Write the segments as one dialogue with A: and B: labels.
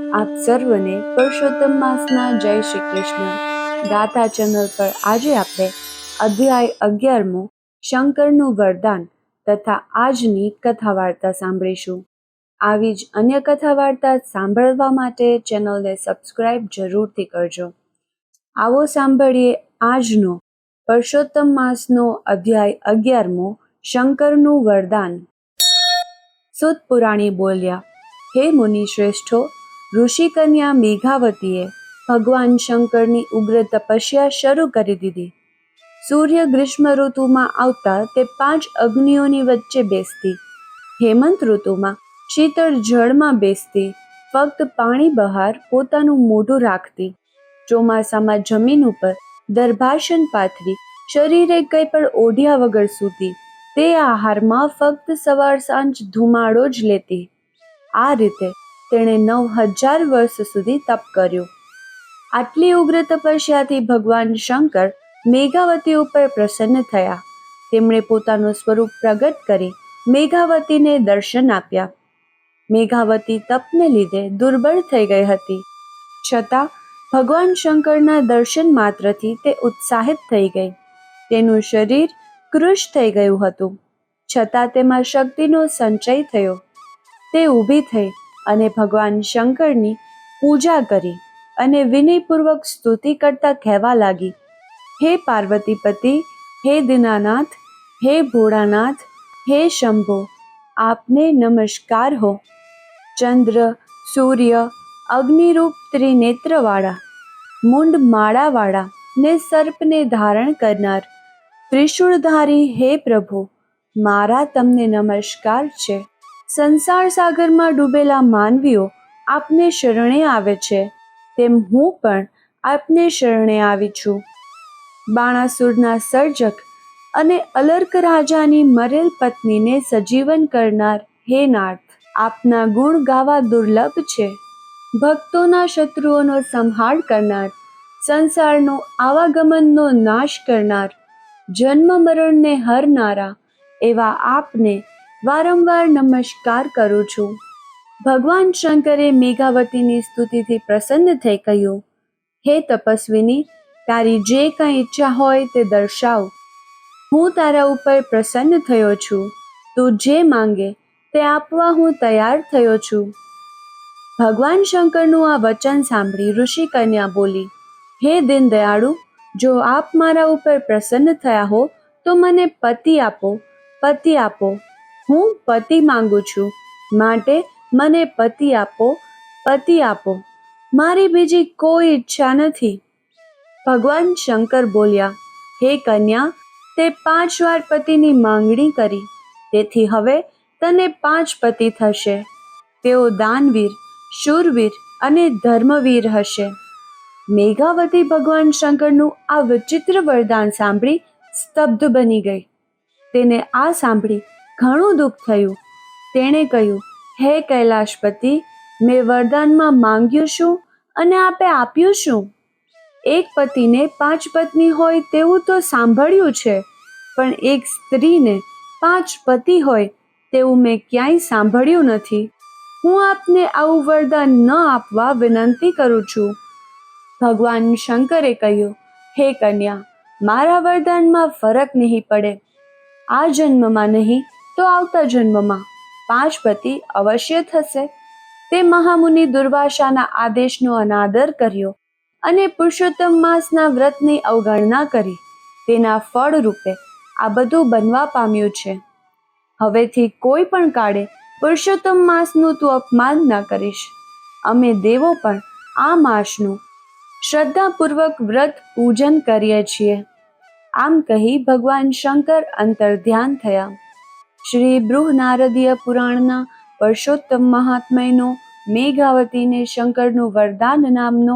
A: આપ સર્વને પુરુષોત્તમ માસના જય શ્રી કૃષ્ણ. ગાથા ચેનલ પર આજે આપણે અધ્યાય 11મો શંકરનું વરદાન તથા આજની કથા વાર્તા સાંભળીશું. આવી જ અન્ય કથા વાર્તા સાંભળવા માટે ચેનલને સબસ્ક્રાઇબ જરૂરથી કરજો. આવો સાંભળીએ આજનો પુરુષોત્તમ માસનો અધ્યાય 11મો શંકરનું વરદાન. સૂત પુરાણી બોલ્યા, હે મુનિ શ્રેષ્ઠો, ઋષિકન્યા મેઘાવતીએ ભગવાન શંકરની ઉગ્ર તપસ્યા શરૂ કરી દીધી. સૂર્ય ગ્રીષ્મ ઋતુમાં આવતા તે 5 અગ્નિઓની વચ્ચે બેસતી, હેમંત ઋતુમાં શીતળ જળમાં બેસતી, ફક્ત પાણી બહાર પોતાનું મોઢું રાખતી, ચોમાસામાં જમીન ઉપર દર્ભાસન પાથરી શરીરે કંઈ પણ ઓઢ્યા વગર સૂતી, તે આહારમાં ફક્ત સવાર સાંજ ધુમાડો જ લેતી. આ રીતે તેણે 9000 વર્ષ સુધી તપ કર્યું. આટલી ઉગ્ર તપસ્યાથી ભગવાન શંકર મેઘાવતી ઉપર પ્રસન્ન થયા. તેમણે પોતાનું સ્વરૂપ પ્રગટ કરી મેઘાવતીને દર્શન આપ્યા. મેઘાવતી તપને લીધે દુર્બળ થઈ ગઈ હતી, છતાં ભગવાન શંકરના દર્શન માત્રથી તે ઉત્સાહિત થઈ ગઈ. તેનું શરીર કૃશ થઈ ગયું હતું, છતાં તેમાં શક્તિનો સંચય થયો. તે ઊભી થઈ અને ભગવાન શંકરની પૂજા કરી અને વિનયપૂર્વક સ્તુતિ કરતા કહેવા લાગી, હે પાર્વતીપતિ, હે દીનાનાથ, હે ભોળાનાથ, હે શંભો, આપને નમસ્કાર હો. ચંદ્ર, સૂર્ય, અગ્નિરૂપ ત્રિનેત્રવાળા, મુંડ માળાવાળા ને સર્પને ધારણ કરનાર, ત્રિશૂળધારી હે પ્રભુ, મારા તમને નમસ્કાર છે. સંસાર સાગરમાં ડૂબેલા માનવીઓ આપને શરણે આવે છે, તેમ હું પણ આપને શરણે આવી છું. બાણાસુરના સર્જક અને અલર્ક રાજાની મરેલ પત્નીને સજીવન કરનાર હે નાથ, આપના ગુણ ગાવા દુર્લભ છે. ભક્તોના શત્રુઓનો સંહાર કરનાર, સંસારનો આવાગમનનો નાશ કરનાર, જન્મ મરણને હરનારા એવા આપને વારંવાર નમસ્કાર કરું છું. ભગવાન શંકરે મેઘાવતીની સ્તુતિથી પ્રસન્ન થઈ કહ્યું, હે તપસ્વિની, તારી જે કંઈ ઈચ્છા હોય તે દર્શાવ. હું તારા ઉપર પ્રસન્ન થયો છું. તું જે માંગે તે આપવા હું તૈયાર થયો છું. ભગવાન શંકરનું આ વચન સાંભળી ઋષિકન્યા બોલી, હે દીનદયાળુ, જો આપ મારા ઉપર પ્રસન્ન થયા હો તો મને પતિ આપો, પતિ આપો. હું પતિ માંગુ છું, માટે મને પતિ આપો, પતિ આપો. મારી બીજી કોઈ ઈચ્છા નથી. ભગવાન શંકર બોલ્યા, હે કન્યા, તે 5 વાર પતિની માંગણી કરી, તેથી હવે તને 5 પતિ થશે. તેઓ દાનવીર, શૂરવીર અને ધર્મવીર હશે. મેઘાવતી ભગવાન શંકરનું આ વિચિત્ર વરદાન સાંભળી સ્તબ્ધ બની ગઈ. તેને આ સાંભળી ઘણું દુઃખ થયું. તેણે કહ્યું, હે કૈલાશપતિ, મેં વરદાનમાં માંગ્યું શું અને આપે આપ્યું શું? એક પતિને 5 પત્ની હોય તેવું તો સાંભળ્યું છે, પણ એક સ્ત્રીને 5 પતિ હોય તેવું મેં ક્યાંય સાંભળ્યું નથી. હું આપને આવું વરદાન ન આપવા વિનંતી કરું છું. ભગવાન શંકરે કહ્યું, હે કન્યા, મારા વરદાનમાં ફરક નહીં પડે. આ જન્મમાં નહીં તો આવતા જન્મમાં 5 પતિ અવશ્ય થશે. તે મહામુનિ દુર્વાસાના આદેશનો અનાદર કર્યો અને પુરુષોત્તમ માસના વ્રતની અવગણના કરી. તેના ફળ રૂપે આ બધું બનવા પામ્યું છે. હવેથી કોઈ પણ કાળે પુરુષોત્તમ માસનું તું અપમાન ન કરીશ. અમે દેવો પણ આ માસનું શ્રદ્ધાપૂર્વક વ્રત પૂજન કરીએ છીએ. આમ કહી ભગવાન શંકર અંતર્ધ્યાન થયા. શ્રી બૃહનારદીય પુરાણના પુરુષોત્તમ મહાત્મ્યનો મેઘાવતીને શંકરનું વરદાન નામનો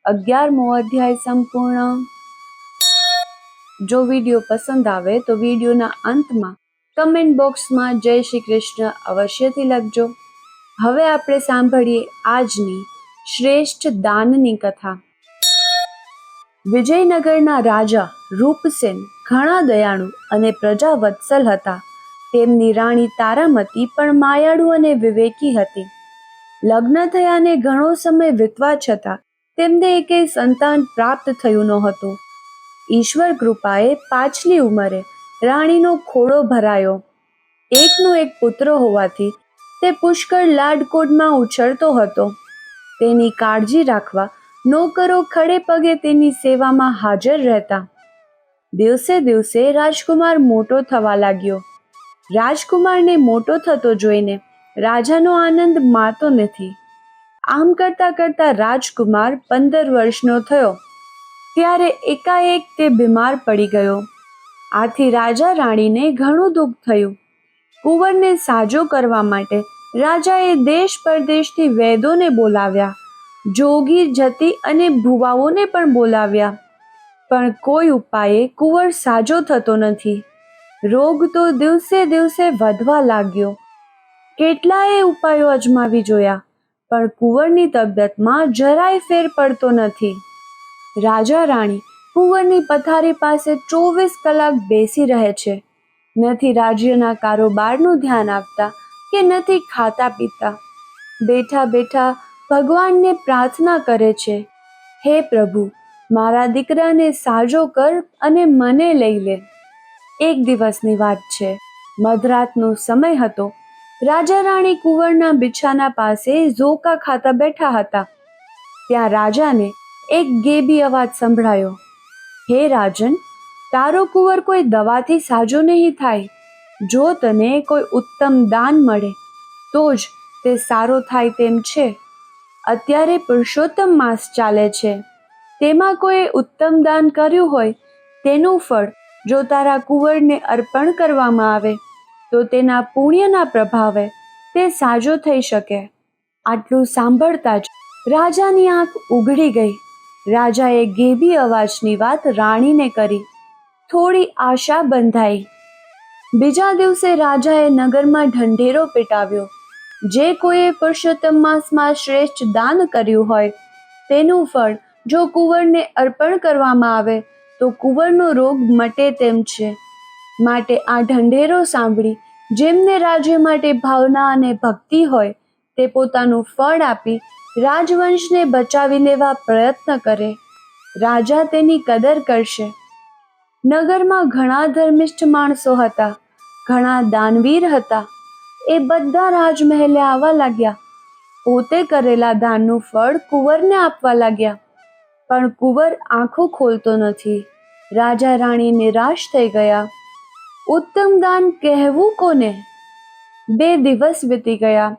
A: 11મો અધ્યાય સંપૂર્ણ. જો વિડીયો પસંદ આવે તો વિડીયોના અંતમાં કમેન્ટ બોક્સમાં જય શ્રી કૃષ્ણ અવશ્યથી લખજો. હવે આપણે સાંભળીએ આજની શ્રેષ્ઠ દાનની કથા. વિજયનગરના રાજા રૂપસેન ઘણા દયાળુ અને પ્રજાવત્સલ હતા. તેમની રાણી તારામતી પણ માયાળુ અને વિવેકી હતી. લગ્ન થયાને ઘણો સમય વીતવા છતાં તેમને એકેય સંતાન પ્રાપ્ત થયું નહોતું. ઈશ્વર કૃપાએ પાછલી ઉંમરે રાણીનો ખોળો ભરાયો. એકનો એક પુત્ર હોવાથી તે પુષ્કળ લાડકોડમાં ઉછળતો હતો. તેની કાળજી રાખવા નોકરો ખડે પગે તેની સેવામાં હાજર રહેતા. દિવસે દિવસે રાજકુમાર મોટો થવા લાગ્યો. રાજકુમારને મોટો થતો જોઈને રાજાનો આનંદ માતો નથી. આમ કરતા કરતા રાજકુમાર 15 વર્ષનો થયો ત્યારે એકાએક તે બીમાર પડી ગયો. આથી રાજા રાણીને ઘણું દુઃખ થયું. કુંવરને સાજો કરવા માટે રાજાએ દેશ પરદેશથી વૈદોને બોલાવ્યા, જોગી જતી અને ભુવાઓને પણ બોલાવ્યા, પણ કોઈ ઉપાયે કુંવર સાજો થતો નથી. રોગ તો દિવસે દિવસે વધવા લાગ્યો. કેટલાય ઉપાયો અજમાવી જોયા, પણ કુંવરની તબિયતમાં જરાય ફેર પડતો નથી. રાજા રાણી કુંવરની પથારી પાસે 24 કલાક બેસી રહે છે. નથી રાજ્યના કારોબારનું ધ્યાન આપતા કે નથી ખાતા પીતા. બેઠા બેઠા ભગવાનને પ્રાર્થના કરે છે, હે પ્રભુ, મારા દીકરાને સાજો કર અને મને લઈ લે. એક દિવસની વાત છે. મધરાતનો સમય હતો. રાજા રાણી કુંવરના બિછાના પાસે ઝોકા ખાતા બેઠા હતા. ત્યાં રાજાને એક ગેબી અવાજ સંભળાયો, હે રાજન, તારો કુંવર કોઈ દવાથી સાજો નહીં થાય. જો તને કોઈ ઉત્તમ દાન મળે તો જ તે સારો થાય તેમ છે. અત્યારે પુરુષોત્તમ માસ ચાલે છે. તેમાં કોઈ ઉત્તમ દાન કર્યું હોય તેનું ફળ જો તારા કુંવરને અર્પણ કરવામાં આવે તો તેના પુણ્યના પ્રભાવે તે સાજો થઈ શકે. આટલું સાંભળતા જ રાજાની આંખ ઉઘડી ગઈ. રાજાએ ગેબી અવાજની વાત રાણીને કરી. થોડી આશા બંધાઈ. બીજા દિવસે રાજાએ નગરમાં ઢંઢેરો પીટાવ્યો. જે કોઈએ પુરુષોત્તમ માસમાં શ્રેષ્ઠ દાન કર્યું હોય તેનું ફળ જો કુંવરને અર્પણ કરવામાં આવે તો કુંવરનો રોગ મટે તેમ છે. માટે આ ઢંઢેરો સાંભળી જેમને રાજ્ય માટે ભાવના અને ભક્તિ હોય તે પોતાનું ફળ આપી રાજવંશને બચાવી લેવા પ્રયત્ન કરે. રાજા તેની કદર કરશે. નગરમાં ઘણા ધર્મિષ્ઠ માણસો હતા, ઘણા દાનવીર હતા. એ બધા રાજમહેલે આવવા લાગ્યા. પોતે કરેલા દાનનું ફળ કુંવરને આપવા લાગ્યા. પણ કુંવર આંખો ખોલતો નથી. રાજા રાણી નિરાશ થઈ ગયા. ઉત્તમ દાન કહેવું કોને? 2 દિવસ વીતી ગયા.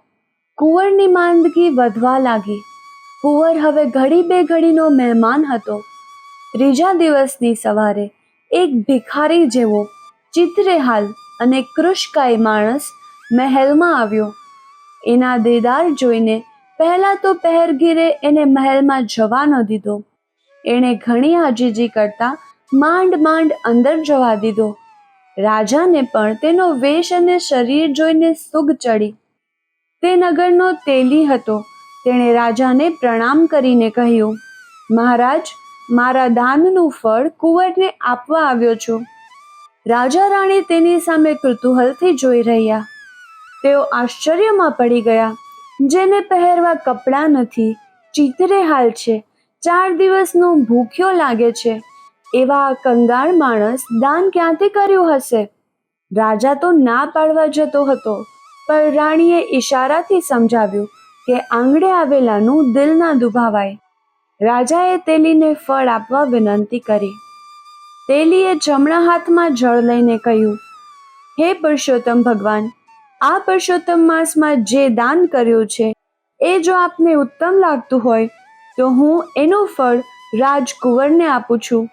A: કુંવરની માંદગી વધવા લાગી. કુંવર હવે ઘડી બે ઘડીનો મહેમાન હતો. ત્રીજા દિવસની સવારે એક ભિખારી જેવો ચિત્રેહાલ અને કૃશકાય માણસ મહેલમાં આવ્યો. એના દેદાર જોઈને પહેલા તો પહેરગીરે એને મહેલમાં જવા ન દીધો. એણે ઘણી આજીજી કરતા માંડ માંડ અંદર જવા દીધો. રાજાને પણ તેનો વેશ અને શરીર જોઈને સુગ ચડી. તે નગરનો તેલી હતો. તેણે રાજાને પ્રણામ કરીને કહ્યું, મહારાજ, મારા દાનનું ફળ કુંવરને આપવા આવ્યો છું. રાજા રાણી તેની સામે કૃતૂહલથી જોઈ રહ્યા. તેઓ આશ્ચર્યમાં પડી ગયા. જેને પહેરવા કપડાં નથી, ચિત્રેહાલ છે, 4 દિવસનો ભૂખ્યો લાગે છે, એવા કંગાળ માણસ દાન ક્યાંથી કર્યું હશે? રાજા તો ના પાડવા જતો હતો, પણ રાણીએ ઈશારાથી સમજાવ્યું કે આંગળે આવેલાનું દિલ ના દુભાવાય. રાજાએ તેલીને ફળ આપવા વિનંતી કરી. તેલીએ જમણા હાથમાં જળ લઈને કહ્યું, હે પુરુષોત્તમ ભગવાન, આ પુરુષોત્તમ માસમાં જે દાન કર્યું છે એ જો આપને ઉત્તમ લાગતું હોય તો હું એનું ફળ રાજકુંવરને આપું છું.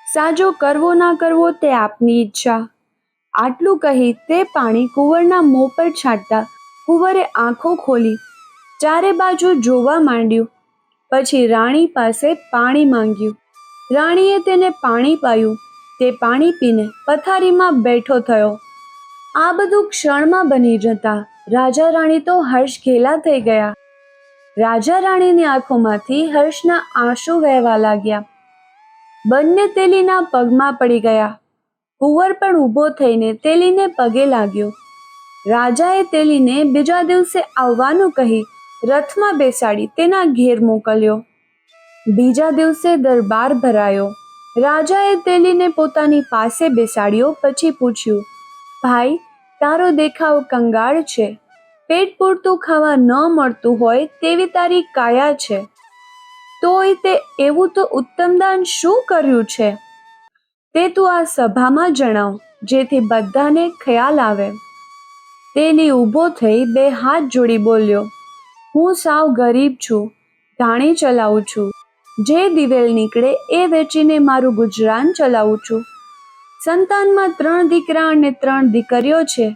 A: સાજો કરવો ના કરવો તે આપની ઈચ્છા. આટલું કહી તે પાણી કુંવરના મોં પર છાંટતા કુંવરે આંખો ખોલી ચારે બાજુ જોવા માંડ્યું. પછી રાણી પાસે પાણી માંગ્યું. રાણીએ તેને પાણી પાયું. તે પાણી પીને પથારીમાં બેઠો થયો. આ બધું ક્ષણમાં બની જતા રાજા રાણી તો હર્ષ ઘેલા થઈ ગયા. રાજા રાણીની આંખોમાંથી હર્ષના આંસુ વહેવા લાગ્યા. બંને તેલીના પગમાં પડી ગયા. કુંવર પણ ઊભો થઈને તેલીને પગે લાગ્યો. રાજાએ તેલીને બીજા દિવસે આવવાનું કહી રથમાં બેસાડી તેના ઘેર મોકલ્યો. બીજા દિવસે દરબાર ભરાયો. રાજાએ તેલીને પોતાની પાસે બેસાડ્યો. પછી પૂછ્યું, ભાઈ, તારો દેખાવ કંગાળ છે. પેટ પૂરતું ખાવા ન મળતું હોય તેવી તારી કાયા છે, તોય તે એવું તો ઉત્તમ દાન શું કર્યું છે તે તું આ સભામાં જણાવ, જેથી બધાને ખ્યાલ આવે. તેલી ઊભો થઈ 2 હાથ જોડી બોલ્યો, હું સાવ ગરીબ છું, ધાણી ચલાવું છું. જે દિવેલ નીકળે એ વેચીને મારું ગુજરાન ચલાવું છું. સંતાનમાં 3 દીકરા અને 3 દીકરીઓ છે,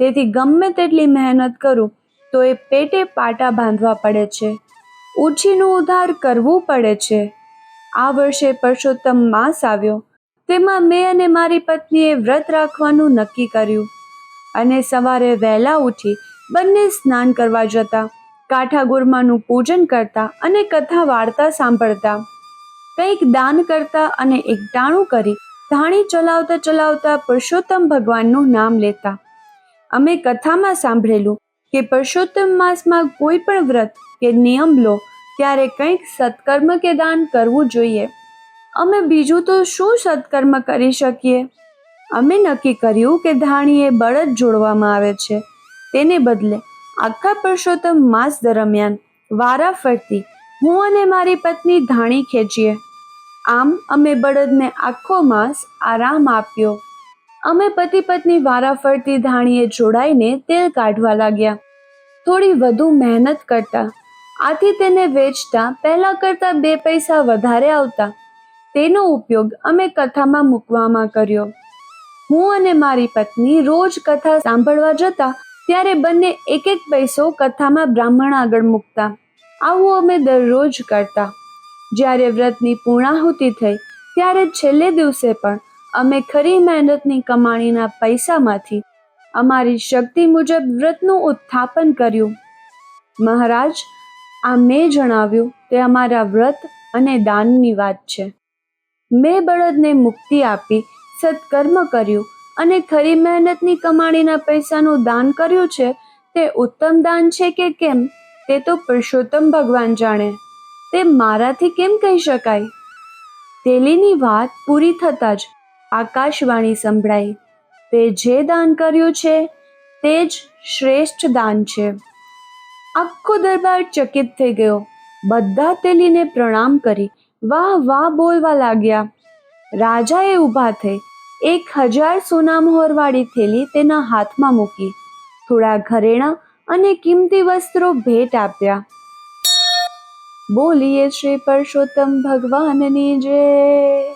A: તેથી ગમે તેટલી મહેનત કરું તો એ પેટે પાટા બાંધવા પડે છે, ઉછીનું ઉધાર કરવું પડે છે. આ વર્ષે પરસોત્તમ માસ આવ્યો, તેમાં મેં અને મારી પત્નીએ વ્રત રાખવાનું નક્કી કર્યું અને સવારે વહેલા ઉઠી બંને સ્નાન કરવા જતા, કાઠાગોરમાનું પૂજન કરતા અને કથા વાર્તા સાંભળતા, કંઈક દાન કરતા અને એકટાણું કરી ધાણી ચલાવતા ચલાવતા પુરુષોત્તમ ભગવાનનું નામ લેતા. અમે કથામાં સાંભળેલું કે પુરુષોત્તમ માસમાં કોઈ પણ વ્રત કે નિયમ લો ત્યારે કંઈક સત્કર્મ કે દાન કરવું જોઈએ. અમે બીજું તો શું સત્કર્મ કરી શકીએ? અમે નક્કી કર્યું કે ધાણીએ બળદ જોડવામાં આવે છે, તેને બદલે આખા પુરુષોત્તમ માસ દરમિયાન વારાફરતી હું અને મારી પત્ની ધાણી ખેંચીએ. આમ અમે બળદને આખો માસ આરામ આપ્યો. અમે પતિ પત્ની વારાફરતી ધાણીએ જોડાઈને તેલ કાઢવા લાગ્યા. થોડી વધુ મહેનત કરતા, આથી તેને વેચતા પહેલા કરતા 2 પૈસા વધારે આવતા. તેનો ઉપયોગ અમે કથામાં મૂકવામાં કર્યો. હું અને મારી પત્ની રોજ કથા સાંભળવા જતા ત્યારે બંને 1 પૈસો કથામાં બ્રાહ્મણ આગળ મૂકતા. આવું અમે દરરોજ કરતા. જ્યારે વ્રતની પૂર્ણાહુતિ થઈ ત્યારે છેલ્લે દિવસે પણ અમે ખરી મહેનતની કમાણીના પૈસામાંથી અમારી શક્તિ મુજબ વ્રતનું ઉત્થાપન કર્યું. મહારાજ, આ મેં જણાવ્યું તે અમારા વ્રત અને દાનની વાત છે. મેં બળદને મુક્તિ આપી, સત્કર્મ કર્યું અને ખરી મહેનતની કમાણીના પૈસાનું દાન કર્યું છે. તે ઉત્તમ દાન છે કે કેમ તે તો પુરુષોત્તમ ભગવાન જાણે, તે મારાથી કેમ કહી શકાય? તેલીની વાત પૂરી થતાં જ આકાશવાણી સંભળાઈ, તે જે દાન કર્યું છે તે જ શ્રેષ્ઠ દાન છે. આખો દરબાર ચકિત થઈ ગયો. બધા તેલીને પ્રણામ કરી વાહ વાહ બોલવા લાગ્યા. રાજાએ ઊભા થઈ 1000 સોનામહોરવાળી થેલી તેના હાથમાં મૂકી, થોડા ઘરેણાં અને કિંમતી વસ્ત્રો ભેટ આપ્યા. બોલીએ શ્રી પરસોત્તમ ભગવાનની જય.